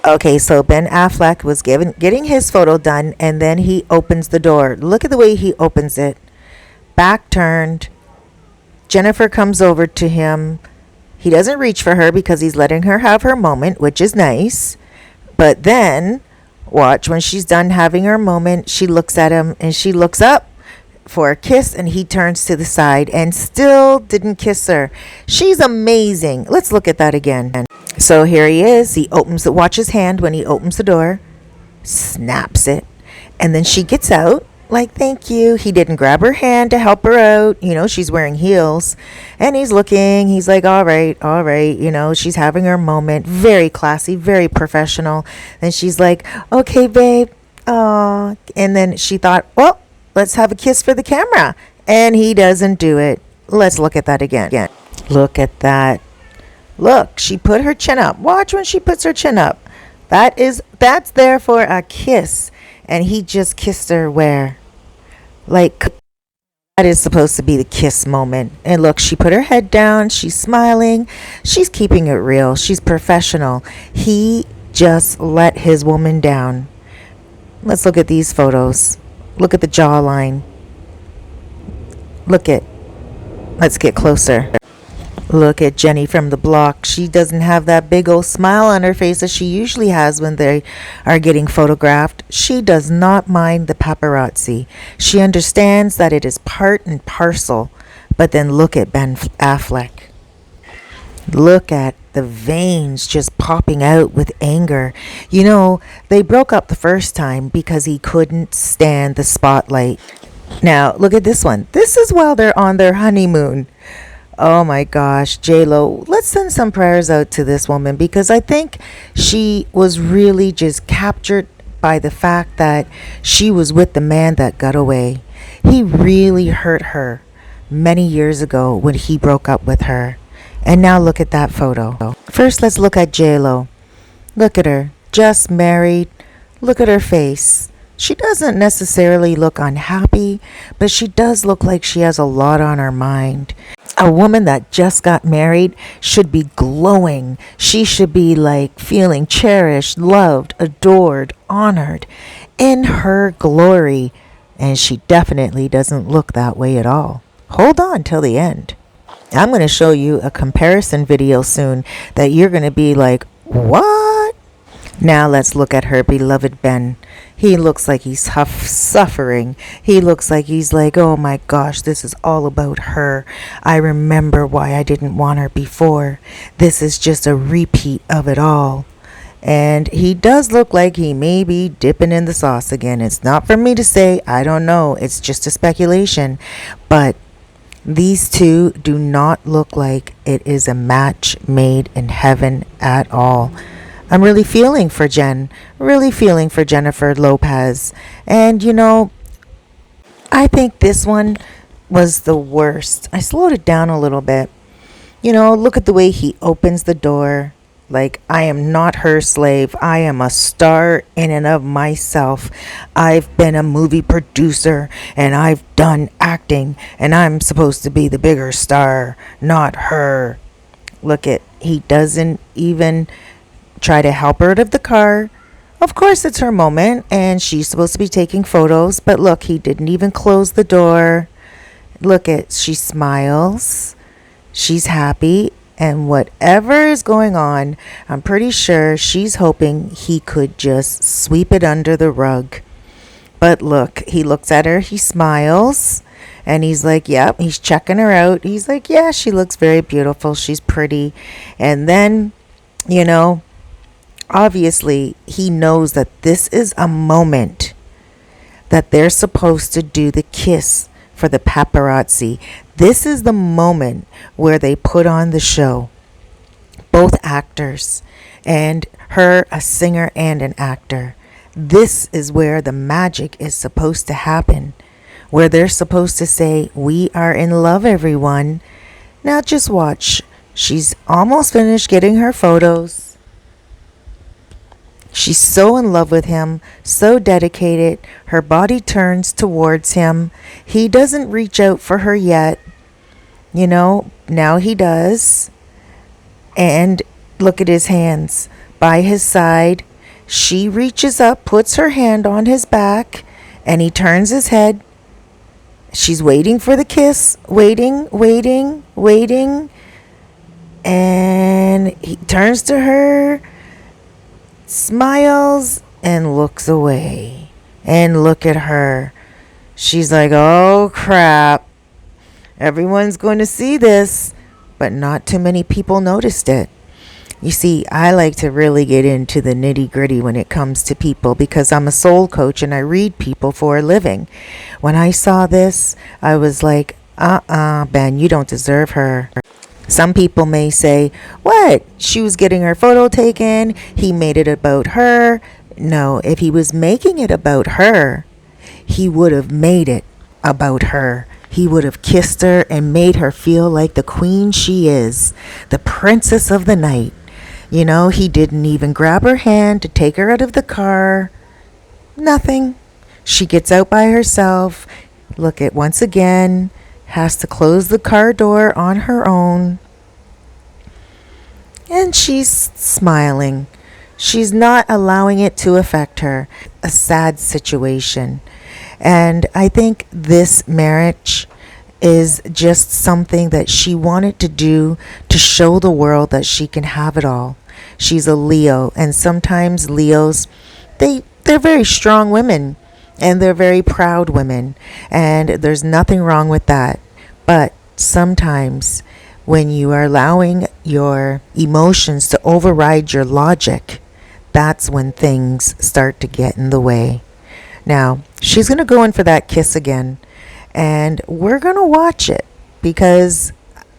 Okay, so Ben Affleck was getting his photo done, and then he opens the door. Look at the way he opens it. Back turned. Jennifer comes over to him. He doesn't reach for her because he's letting her have her moment, which is nice. But then, watch, when she's done having her moment, she looks at him and she looks up for a kiss, and he turns to the side and still didn't kiss her. She's amazing. Let's look at that again. So here he is. He opens the watch his hand when he opens the door, snaps it, and then she gets out like, thank you. He didn't grab her hand to help her out. She's wearing heels, and he's looking. He's like, all right. She's having her moment. Very classy, very professional. And she's like, okay, babe. Oh, and then she thought, well, let's have a kiss for the camera. And he doesn't do it. Let's look at that again. Look at that. Look, she put her chin up. Watch when she puts her chin up. That's there for a kiss. And he just kissed her where? Like, that is supposed to be the kiss moment. And look, she put her head down. She's smiling. She's keeping it real. She's professional. He just let his woman down. Let's look at these photos. Look at the jawline. Let's get closer. Look at Jenny from the block. She doesn't have that big old smile on her face that she usually has when they are getting photographed. She does not mind the paparazzi. She understands that it is part and parcel. But then look at Ben Affleck. Look at the veins just popping out with anger. They broke up the first time because he couldn't stand the spotlight. Now, look at this one. This is while they're on their honeymoon. Oh my gosh, J-Lo, let's send some prayers out to this woman, because I think she was really just captured by the fact that she was with the man that got away. He really hurt her many years ago when he broke up with her. And now look at that photo. First, let's look at J-Lo. Look at her, just married. Look at her face. She doesn't necessarily look unhappy, but she does look like she has a lot on her mind. A woman that just got married should be glowing. She should be like feeling cherished, loved, adored, honored, in her glory. And she definitely doesn't look that way at all. Hold on till the end. I'm going to show you a comparison video soon that you're going to be like, what? Now let's look at her beloved Ben. He looks like he's suffering. He looks like he's like, oh my gosh, this is all about her. I remember why I didn't want her before. This is just a repeat of it all. And he does look like he may be dipping in the sauce again. It's not for me to say. I don't know. It's just a speculation. But these two do not look like it is a match made in heaven at all. I'm really feeling for Jennifer Lopez. And I think this one was the worst. I slowed it down a little bit. Look at the way he opens the door. Like, I am not her slave. I am a star in and of myself. I've been a movie producer and I've done acting, and I'm supposed to be the bigger star, not her. He doesn't even try to help her out of the car. Of course, it's her moment and she's supposed to be taking photos, but look, he didn't even close the door. She smiles. She's happy. And whatever is going on, I'm pretty sure she's hoping he could just sweep it under the rug. But look, he looks at her, he smiles, and he's like, yep, he's checking her out. He's like, yeah, she looks very beautiful. She's pretty. And then, obviously, he knows that this is a moment that they're supposed to do the kiss for the paparazzi. This is the moment where they put on the show. Both actors, and her a singer and an actor. This is where the magic is supposed to happen, where they're supposed to say, we are in love, everyone. Now just watch. She's almost finished getting her photos. She's so in love with him, so dedicated. Her body turns towards him. He doesn't reach out for her yet. Now he does. And look at his hands by his side. She reaches up, puts her hand on his back, and he turns his head. She's waiting for the kiss, waiting, waiting, waiting. And he turns to her, smiles, and looks away. And look at her. She's like, oh crap. Everyone's going to see this. But not too many people noticed it. You see, I like to really get into the nitty gritty when it comes to people because I'm a soul coach and I read people for a living. When I saw this, I was like, Ben, you don't deserve her. Some people may say, what? She was getting her photo taken. He made it about her. No, if he was making it about her, he would have made it about her. He would have kissed her and made her feel like the queen she is, the princess of the night. You know, he didn't even grab her hand to take her out of the car. Nothing. She gets out by herself. Look at, once again, has to close the car door on her own. And she's smiling. She's not allowing it to affect her. A sad situation. And I think this marriage is just something that she wanted to do to show the world that she can have it all. She's a Leo, and sometimes Leos, they're very strong women, and they're very proud women, and there's nothing wrong with that. But sometimes when you are allowing your emotions to override your logic, that's when things start to get in the way. Now, she's going to go in for that kiss again. And we're going to watch it because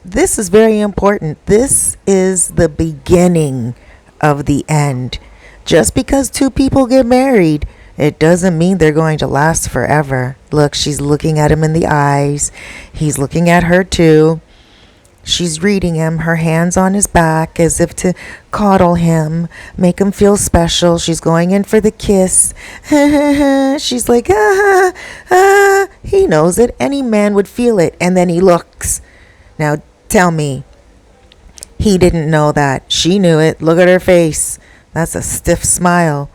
this is very important. This is the beginning of the end. Just because two people get married, it doesn't mean they're going to last forever. Look, she's looking at him in the eyes. He's looking at her too. She's reading him, her hands on his back as if to coddle him, make him feel special. She's going in for the kiss. She's like, he knows it. Any man would feel it. And then he looks. Now, tell me, he didn't know that. She knew it. Look at her face. That's a stiff smile.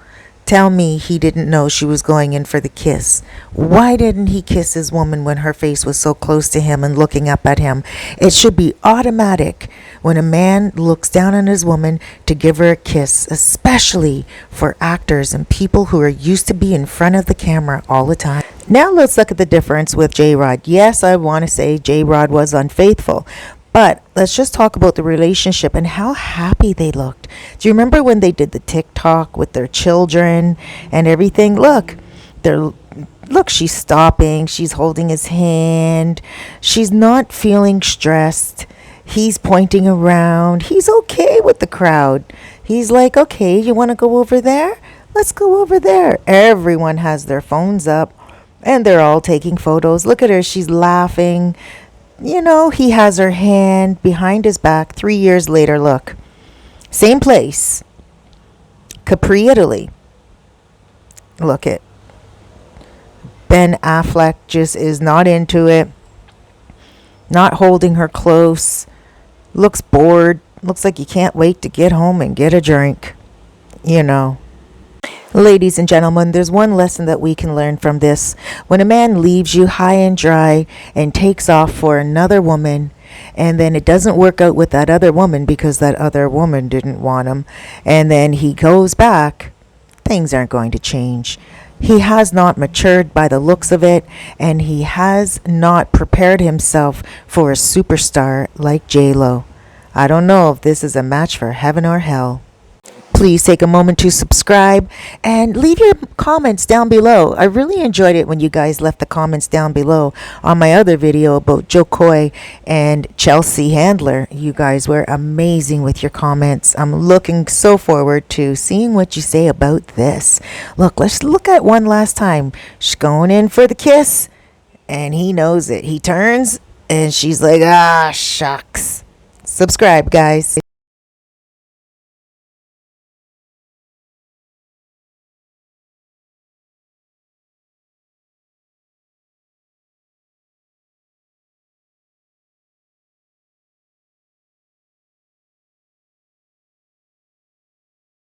Tell me he didn't know she was going in for the kiss. Why didn't he kiss his woman when her face was so close to him and looking up at him? It should be automatic when a man looks down on his woman to give her a kiss, especially for actors and people who are used to be in front of the camera all the time. Now let's look at the difference with J-Rod. Yes, I want to say J-Rod was unfaithful. But let's just talk about the relationship and how happy they looked. Do you remember when they did the TikTok with their children and everything? Look, she's stopping. She's holding his hand. She's not feeling stressed. He's pointing around. He's okay with the crowd. He's like, okay, you want to go over there? Let's go over there. Everyone has their phones up and they're all taking photos. Look at her. She's laughing. You know, he has her hand behind his back. 3 years later, look. Same place. Capri, Italy. Look it. Ben Affleck just is not into it. Not holding her close. Looks bored. Looks like he can't wait to get home and get a drink. You know. Ladies and gentlemen, there's one lesson that we can learn from this. When a man leaves you high and dry and takes off for another woman, and then it doesn't work out with that other woman because that other woman didn't want him, and then he goes back, things aren't going to change. He has not matured by the looks of it, and he has not prepared himself for a superstar like J-Lo. I don't know if this is a match for heaven or hell. Please take a moment to subscribe and leave your comments down below. I really enjoyed it when you guys left the comments down below on my other video about Joe Coy and Chelsea Handler. You guys were amazing with your comments. I'm looking so forward to seeing what you say about this. Look, let's look at one last time. She's going in for the kiss and he knows it. He turns and she's like, ah, shucks. Subscribe, guys.